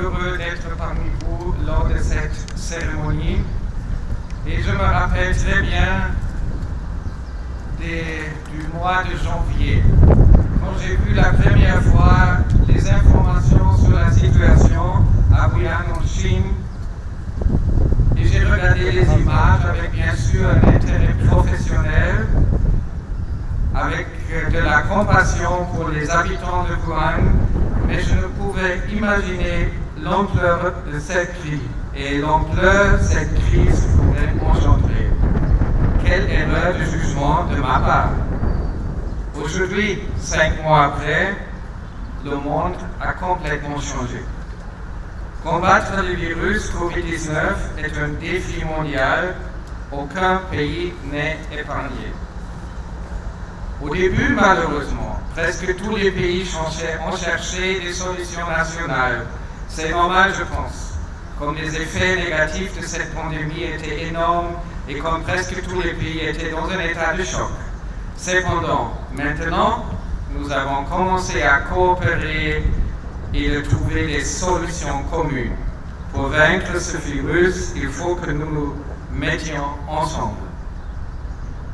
heureux d'être parmi vous lors de cette cérémonie. Et je me rappelle très bien du mois de janvier, quand j'ai vu la première fois les informations sur la situation à Wuhan en Chine. Et j'ai regardé les images avec bien sûr un intérêt professionnel, avec de la compassion pour les habitants de Wuhan, mais je ne pouvais imaginer l'ampleur de cette crise et l'ampleur que cette crise pourrait engendrer. Quelle erreur de jugement de ma part. Aujourd'hui, 5 mois après, le monde a complètement changé. Combattre le virus Covid-19 est un défi mondial. Aucun pays n'est épargné. Au début, malheureusement, presque tous les pays ont cherché des solutions nationales. C'est normal, je pense. Comme les effets négatifs de cette pandémie étaient énormes et comme presque tous les pays étaient dans un état de choc. Cependant, maintenant, nous avons commencé à coopérer et de trouver des solutions communes. Pour vaincre ce virus, il faut que nous nous mettions ensemble.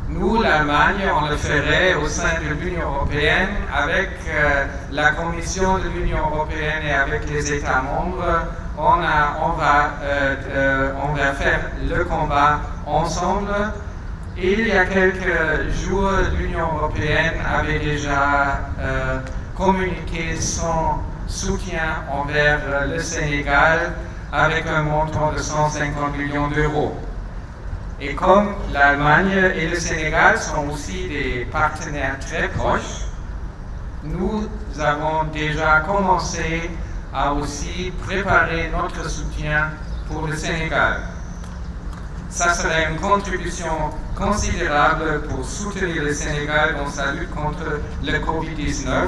Nous, l'Allemagne, on le ferait au sein de l'Union européenne avec la Commission de l'Union européenne et avec les États membres. On va faire le combat ensemble. Et il y a quelques jours, l'Union européenne avait déjà communiqué son soutien envers le Sénégal avec un montant de 150 millions d'euros. Et comme l'Allemagne et le Sénégal sont aussi des partenaires très proches, nous avons déjà commencé à aussi préparer notre soutien pour le Sénégal. Ça serait une contribution considérable pour soutenir le Sénégal dans sa lutte contre le Covid-19,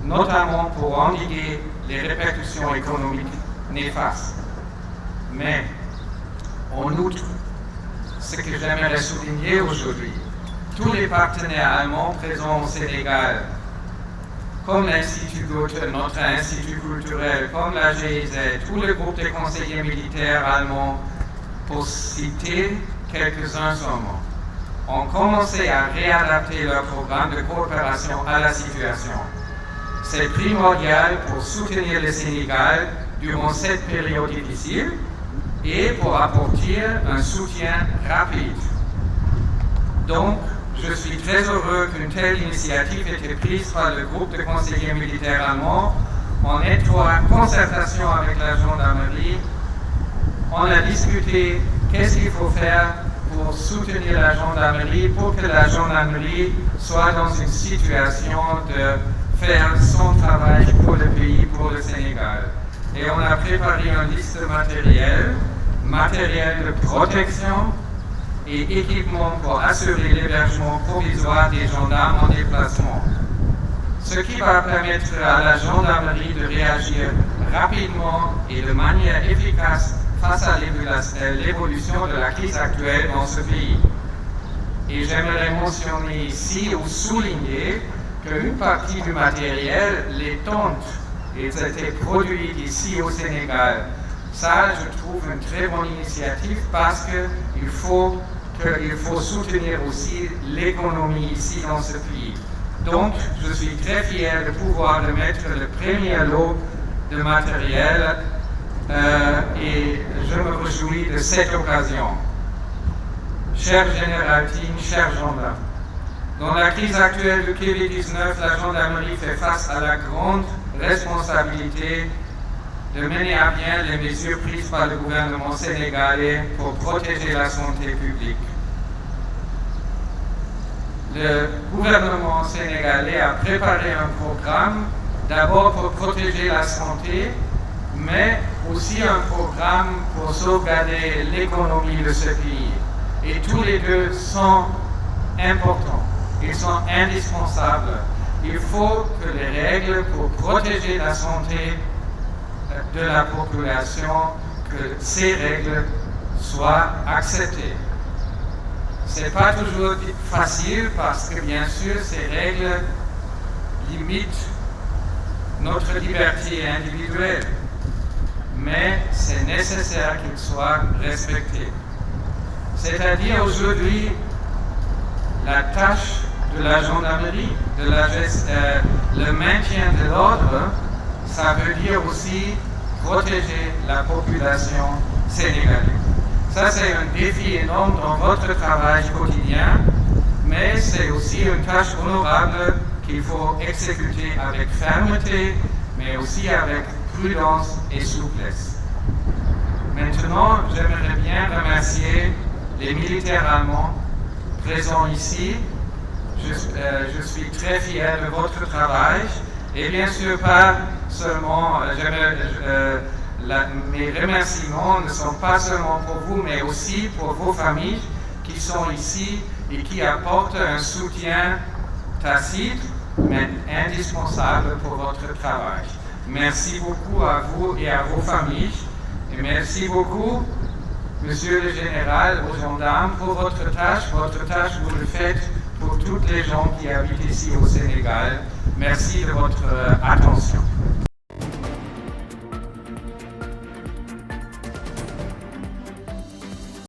notamment pour endiguer les répercussions économiques néfastes. Mais, en outre, ce que j'aimerais souligner aujourd'hui, tous les partenaires allemands présents au Sénégal, comme l'Institut Goethe, notre institut culturel, comme la GIZ, tous les groupes de conseillers militaires allemands, pour citer quelques-uns seulement, ont commencé à réadapter leur programme de coopération à la situation. C'est primordial pour soutenir le Sénégal durant cette période difficile et pour apporter un soutien rapide. Donc, je suis très heureux qu'une telle initiative ait été prise par le groupe de conseillers militaires allemands en étroite concertation avec la gendarmerie. On a discuté qu'est-ce qu'il faut faire pour soutenir la gendarmerie, pour que la gendarmerie soit dans une situation de faire son travail pour le pays, pour le Sénégal. Et on a préparé une liste de matériel de protection et équipement pour assurer l'hébergement provisoire des gendarmes en déplacement. Ce qui va permettre à la gendarmerie de réagir rapidement et de manière efficace face à l'évolution de la crise actuelle dans ce pays. Et j'aimerais mentionner ici ou souligner qu'une partie du matériel, les tentes, étaient produites ici au Sénégal. Ça, je trouve une très bonne initiative parce qu'il faut soutenir aussi l'économie ici dans ce pays. Donc, je suis très fier de pouvoir mettre le premier lot de matériel et je me réjouis de cette occasion. Cher Général Ting, chers gendarmes, dans la crise actuelle du Covid-19, la gendarmerie fait face à la grande responsabilité de mener à bien les mesures prises par le gouvernement sénégalais pour protéger la santé publique. Le gouvernement sénégalais a préparé un programme d'abord pour protéger la santé, mais aussi un programme pour sauvegarder l'économie de ce pays. Et tous les deux sont importants, ils sont indispensables. Il faut que les règles pour protéger la santé de la population, que ces règles soient acceptées. Ce n'est pas toujours facile parce que bien sûr ces règles limitent notre liberté individuelle. mais c'est nécessaire qu'ils soient respectés. C'est-à-dire aujourd'hui, la tâche de la gendarmerie, le maintien de l'ordre, ça veut dire aussi protéger la population sénégalaise. Ça, c'est un défi énorme dans votre travail quotidien, mais c'est aussi une tâche honorable qu'il faut exécuter avec fermeté, mais aussi avec prudence et souplesse. Maintenant, j'aimerais bien remercier les militaires allemands présents ici. Je suis très fier de votre travail et bien sûr pas seulement, mes remerciements ne sont pas seulement pour vous, mais aussi pour vos familles qui sont ici et qui apportent un soutien tacite, mais indispensable pour votre travail. Merci beaucoup à vous et à vos familles. Et merci beaucoup, Monsieur le Général, aux gendarmes, pour votre tâche. Votre tâche, vous le faites pour toutes les gens qui habitent ici au Sénégal. Merci de votre attention.